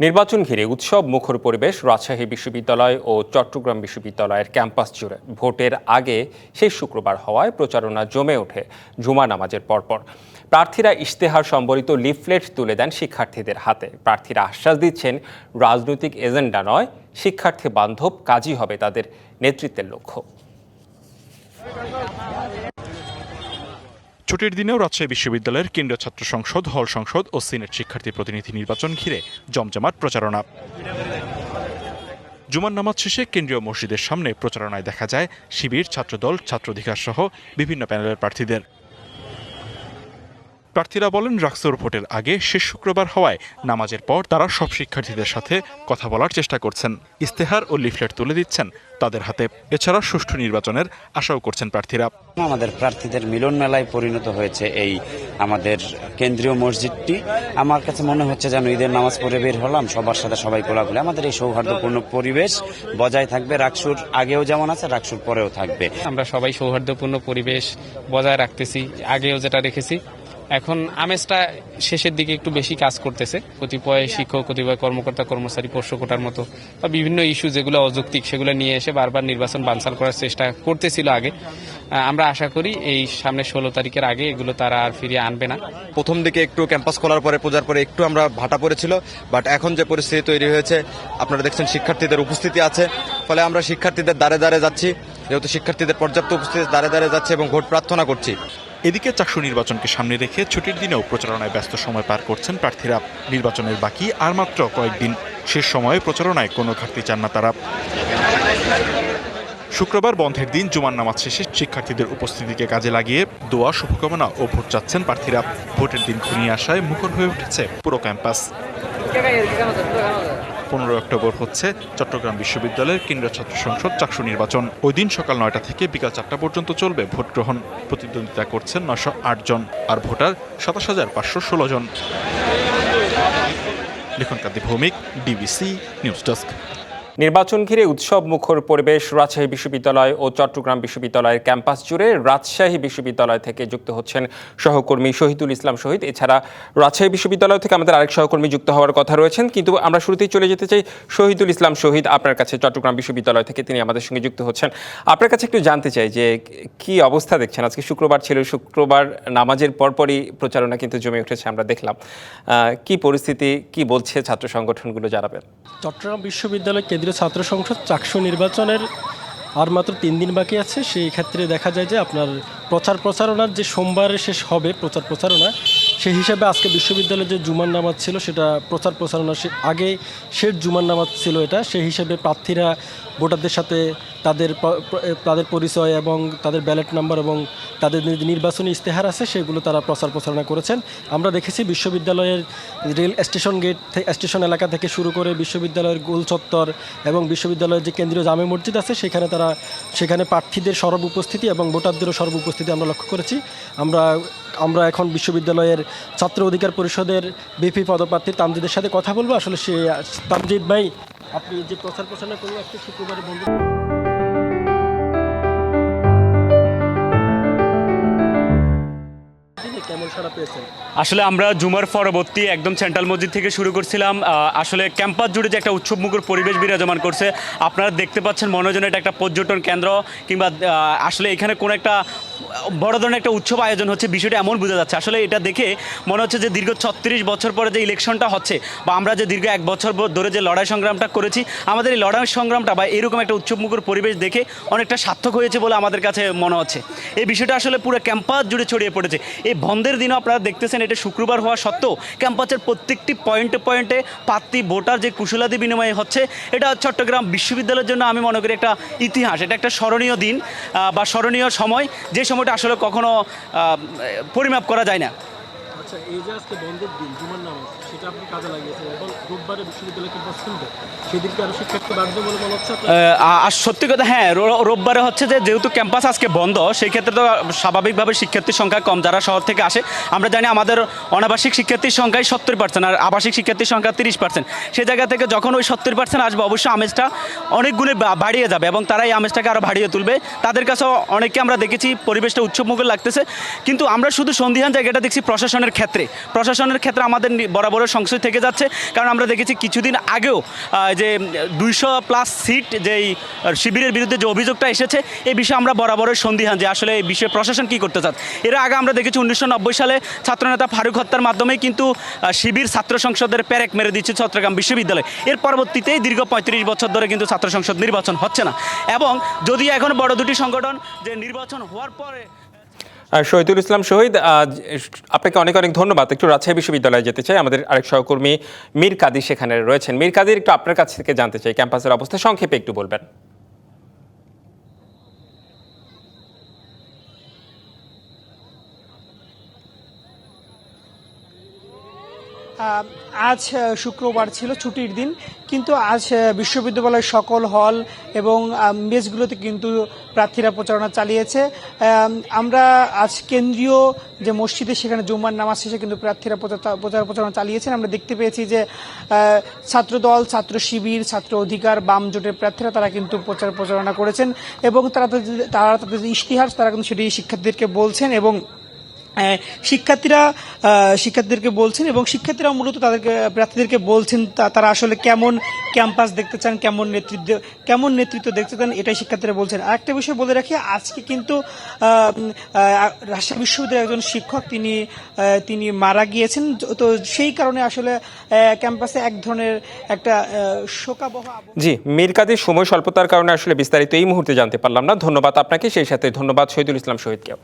নির্বাচন ঘিরে উৎসব মুখর পরিবেশ রাজশাহী বিশ্ববিদ্যালয় ও চট্টগ্রাম বিশ্ববিদ্যালয়ের ক্যাম্পাস জুড়ে। ভোটের আগে শেষ শুক্রবার হওয়ায় প্রচারণা জমে ওঠে জুমা নামাজের পরপর। প্রার্থীরা ইশতেহার সম্বলিত লিফলেট তুলে দেন শিক্ষার্থীদের হাতে। প্রার্থীরা আশ্বাস দিচ্ছেন রাজনৈতিক এজেন্ডা নয়, শিক্ষার্থী বান্ধব কাজই হবে তাদের নেতৃত্বের লক্ষ্য। ছুটির দিনেও রাজশাহী বিশ্ববিদ্যালয়ের কেন্দ্রীয় ছাত্র সংসদ, হল সংসদ ও সিনেট শিক্ষার্থী প্রতিনিধি নির্বাচন ঘিরে জমজমাট প্রচারণা। জুমার নামাজ শেষে কেন্দ্রীয় মসজিদের সামনে প্রচারণায় দেখা যায় শিবির, ছাত্রদল, ছাত্র অধিকার সহ বিভিন্ন প্যানেলের প্রার্থীদের। প্রার্থীরা বলেন, রাকসুর ভোটের আগে শেষ শুক্রবার হওয়ায় নামাজের পর তারা সব শিক্ষার্থীদের সাথে কথা বলার চেষ্টা করছেন। ইশতেহার ও লিফলেট তুলে দিচ্ছেন তাদের হাতে। এছাড়া সুষ্ঠু নির্বাচনের আশাও করছেন প্রার্থীরা। আমাদের প্রার্থীদের মিলন মেলায় পরিণত হয়েছে এই আমাদের কেন্দ্রীয় মসজিদটি। আমার কাছে মনে হচ্ছে যেন ঈদের নামাজ পড়ে বের হলাম, সবার সাথে সবাই কোলাকুলি। আমাদের এই সৌহার্দ্যপূর্ণ পরিবেশ বজায় থাকবে, রাকসুর আগেও যেমন আছে রাকসুর পরেও থাকবে। আমরা সবাই সৌহার্দ্যপূর্ণ পরিবেশ বজায় রাখতেছি, আগেও যেটা রেখেছি। এখন আমেজটা শেষের দিকে একটু বেশি কাজ করতেছে। কতিপয় শিক্ষক, কতিপয় কর্মকর্তা কর্মচারী পোষ্য কোটার মতো বা বিভিন্ন ইস্যু যেগুলো অযৌক্তিক, সেগুলো নিয়ে এসে বারবার নির্বাচন বানচাল করার চেষ্টা করতেছিল আগে। আমরা আশা করি এই সামনে 16 তারিখের আগে এগুলো তারা আর ফিরিয়ে আনবে না। প্রথম দিকে একটু ক্যাম্পাস খোলার পরে, পূজার পরে একটু আমরা ভাটা পড়েছিল, বাট এখন যে পরিস্থিতি তৈরি হয়েছে, আপনারা দেখছেন শিক্ষার্থীদের উপস্থিতি আছে, ফলে আমরা শিক্ষার্থীদের দ্বারে দ্বারে যাচ্ছি। যেহেতু শিক্ষার্থীদের পর্যাপ্ত উপস্থিতি, দ্বারে দ্বারে যাচ্ছে এবং ভোট প্রার্থনা করছি। এদিকে চাকসু নির্বাচনকে সামনে রেখে ছুটির দিনেও প্রচারণায় ব্যস্ত সময় পার করছেন প্রার্থীরা। নির্বাচনের বাকি আর মাত্র কয়েকদিন। শেষ সময়ে প্রচারণায় কোনো ঘাটতি চান না তারা। শুক্রবার বন্ধের দিন জুমার নামাজ শেষে শিক্ষার্থীদের উপস্থিতিকে কাজে লাগিয়ে দোয়া, শুভকামনা ও ভোট চাচ্ছেন প্রার্থীরা। ভোটের দিন ঘনিয়ে আসায় মুখর হয়ে উঠেছে পুরো ক্যাম্পাস। 15 অক্টোবর হচ্ছে চট্টগ্রাম বিশ্ববিদ্যালয়ের কেন্দ্রীয় ছাত্র সংসদ চাকসু নির্বাচন। ওই দিন সকাল 9টা থেকে বিকাল 4টা পর্যন্ত চলবে ভোট গ্রহণ। প্রতিদ্বন্দ্বিতা করছেন 908 জন, আর ভোটার 27,516 জন। লিখন কাদি ভৌমিক, ডিবিসি নিউজ ডেস্ক। নির্বাচন ঘিরে উৎসব মুখর পরিবেশ রাজশাহী বিশ্ববিদ্যালয় ও চট্টগ্রাম বিশ্ববিদ্যালয়ের ক্যাম্পাস জুড়ে। রাজশাহী বিশ্ববিদ্যালয় থেকে যুক্ত হচ্ছেন সহকর্মী শহীদুল ইসলাম শহীদ। এছাড়া রাজশাহী বিশ্ববিদ্যালয় থেকে আমাদের আরেক সহকর্মী যুক্ত হওয়ার কথা রয়েছেন, কিন্তু আমরা শুরুতেই চলে যেতে চাই শহীদুল ইসলাম শহীদ আপনার কাছে। চট্টগ্রাম বিশ্ববিদ্যালয় থেকে তিনি আমাদের সঙ্গে যুক্ত হচ্ছেন। আপনার কাছে একটু জানতে চাই যে কি অবস্থা দেখছেন। আজকে শুক্রবার ছিল, শুক্রবার নামাজের পরপরই প্রচারণা কিন্তু জমে উঠেছে, আমরা দেখলাম। কি পরিস্থিতি, কি বলছে ছাত্র সংগঠনগুলো, জানাবেন। চট্টগ্রাম বিশ্ববিদ্যালয় কেন্দ্রীয় ছাত্র সংসদ চাকসু নির্বাচনের আর মাত্র 3 দিন বাকি আছে। সেই ক্ষেত্রে দেখা যায় যে আপনার প্রচারণার যে সোমবারে শেষ হবে প্রচারণা, সেই হিসাবে আজকে বিশ্ববিদ্যালয়ে যে জুমার নামাজ ছিল সেটা প্রচারণা আগে শেষ জুমার নামাজ ছিল এটা। সেই হিসাবে প্রার্থীরা ভোটারদের সাথে তাদের পরিচয় এবং তাদের ব্যালট নাম্বার এবং তাদের নির্বাচনী ইশতেহার আছে সেগুলো তারা প্রচারণা করেছেন। আমরা দেখেছি বিশ্ববিদ্যালয়ের রেল স্টেশন এলাকা থেকে শুরু করে বিশ্ববিদ্যালয়ের গোল চত্বর এবং বিশ্ববিদ্যালয়ের যে কেন্দ্রীয় জামে মসজিদ আছে সেখানে প্রার্থীদের সরব উপস্থিতি এবং ভোটারদেরও সরব উপস্থিতি আমরা লক্ষ্য করেছি। আমরা এখন বিশ্ববিদ্যালয়ের ছাত্র অধিকার পরিষদের বিপি পদপ্রার্থী তামজিদের সাথে কথা বলবো। আসলে সে তামজিদ ভাই, আপনি যে প্রচারণা করলেন আজকে শুক্রবারে বন্ধ, কেমন সাড়া পেয়েছেন? আসলে আমরা জুমার পরবর্তী একদম সেন্ট্রাল মসজিদ থেকে শুরু করছিলাম। আসলে ক্যাম্পাস জুড়ে যে একটা উৎসবমুখর পরিবেশ বিরাজমান করছে, আপনারা দেখতে পাচ্ছেন মনে হয় যেন এটা একটা পর্যটন কেন্দ্র, কিংবা আসলে এখানে কোনো একটা বড় ধরনের একটা উৎসব আয়োজন হচ্ছে, বিষয়টা এমন বোঝা যাচ্ছে। আসলে এটা দেখে মনে হচ্ছে যে দীর্ঘ 36 বছর পরে যে ইলেকশনটা হচ্ছে, বা আমরা যে দীর্ঘ 1 বছর ধরে যে লড়াই সংগ্রামটা করেছি, আমাদের এই লড়াই সংগ্রামটা বা এরকম একটা উৎসবমুখর পরিবেশ দেখে অনেকটা সার্থক হয়েছে বলে আমাদের কাছে মনে হচ্ছে। এই বিষয়টা আসলে পুরো ক্যাম্পাস জুড়ে ছড়িয়ে পড়েছে। এই বন্ধের দিনও আপনারা দেখতেছেন, এটা শুক্রবার হওয়া সত্ত্বেও ক্যাম্পাসের প্রত্যেকটি পয়েন্টে প্রার্থী ভোটার যে কুশলাদি বিনিময় হচ্ছে, এটা চট্টগ্রাম বিশ্ববিদ্যালয়ের জন্য আমি মনে করি একটা ইতিহাস। এটা একটা স্মরণীয় দিন বা স্মরণীয় সময়, যে সময়টা আসলে কখনো পরিমাপ করা যায় না। আচ্ছা, এই যে আজকে বন্ধের দিন জুমার নামাজ, সেটা আপনি কাজে লাগিয়েছেন এবং রোববারে বিশ্ববিদ্যালয় ক্যাম্পাস খুলবে, সেদিনকে আরও শিক্ষার্থী বাড়বে বলে মনে হচ্ছে? আর সত্যি কথা, হ্যাঁ, রোববারে হচ্ছে যে যেহেতু ক্যাম্পাস আজকে বন্ধ, সেই ক্ষেত্রে তো স্বাভাবিকভাবে শিক্ষার্থীর সংখ্যা কম যারা শহর থেকে আসে। আমরা জানি আমাদের অনাবাসিক শিক্ষার্থীর সংখ্যাই 70%, আর আবাসিক শিক্ষার্থীর সংখ্যা 30%। সেই জায়গা থেকে যখন ওই 70% আসবে, অবশ্যই আমেজটা অনেকগুলো বাড়িয়ে যাবে এবং তারা এই আমেজটাকে আরও বাড়িয়ে তুলবে। তাদের কাছেও অনেককে আমরা দেখেছি পরিবেশটা উৎসবমুখর লাগতেছে, কিন্তু আমরা শুধু সন্দিহান জায়গাটা দেখছি প্রশাসনের প্রশাসনের ক্ষেত্রে আমাদের বরাবরের সংশয় থেকে যাচ্ছে। কারণ আমরা দেখেছি কিছুদিন আগেও যে 200+ সিট যেই শিবিরের বিরুদ্ধে যে অভিযোগটা এসেছে, এই বিষয়ে আমরা বরাবরের সন্দিহান যে আসলে এই বিষয়ে প্রশাসন কী করতে চাচ্ছে। এর আগে আমরা দেখেছি 1990 সালে ছাত্রনেতা ফারুক হত্যার মাধ্যমেই কিন্তু শিবির ছাত্র সংসদের প্যারেক মেরে দিচ্ছে চট্টগ্রাম বিশ্ববিদ্যালয়। এর পরবর্তীতেই দীর্ঘ 35 বছর ধরে কিন্তু ছাত্র সংসদ নির্বাচন হচ্ছে না, এবং যদি এখন বড় দুটি সংগঠন যে নির্বাচন হওয়ার পরে। শহীদুল ইসলাম শহীদ, আপনাকে অনেক অনেক ধন্যবাদ। একটু রাজশাহী বিশ্ববিদ্যালয়ে যেতে চাই, আমাদের আরেক সহকর্মী মীর কাদির সেখানে রয়েছেন। মীর কাদির, একটু আপনার কাছ থেকে জানতে চাই ক্যাম্পাসের অবস্থা সংক্ষেপে একটু বলবেন। আজ শুক্রবার ছিল, ছুটির দিন, কিন্তু আজ বিশ্ববিদ্যালয়ের সকল হল এবং মেসগুলোতে কিন্তু প্রার্থীরা প্রচারণা চালিয়েছে। আমরা আজ কেন্দ্রীয় যে মসজিদে সেখানে জুম্মার নামাজ শেষে কিন্তু প্রার্থীরা প্রচারণা চালিয়েছেন। আমরা দেখতে পেয়েছি যে ছাত্রদল, ছাত্র শিবির, ছাত্র অধিকার, বাম জোটের প্রার্থীরা তারা কিন্তু প্রচারণা করেছেন, এবং তারা তাদের ইশতিহার তারা কিন্তু সেটি শিক্ষার্থীদেরকে বলছেন, এবং শিক্ষার্থীদেরকে বলছেন, এবং শিক্ষার্থীরা মূলত তাদেরকে প্রার্থীদেরকে বলছেন তারা আসলে কেমন ক্যাম্পাস দেখতে চান, কেমন নেতৃত্ব দেখতে চান, এটাই শিক্ষার্থীরা বলছেন। আরেকটা বিষয় বলে রাখি, আজকে কিন্তু রাজশাহী বিশ্ববিদ্যালয়ের একজন শিক্ষক তিনি মারা গিয়েছেন। তো সেই কারণে আসলে ক্যাম্পাসে এক ধরনের একটা শোকাবহ। জি, মীর কাদির, সময় স্বল্পতার কারণে আসলে বিস্তারিত এই মুহূর্তে জানতে পারলাম না। ধন্যবাদ আপনাকে, সেই সাথে ধন্যবাদ শহীদুল ইসলাম শহীদকেও।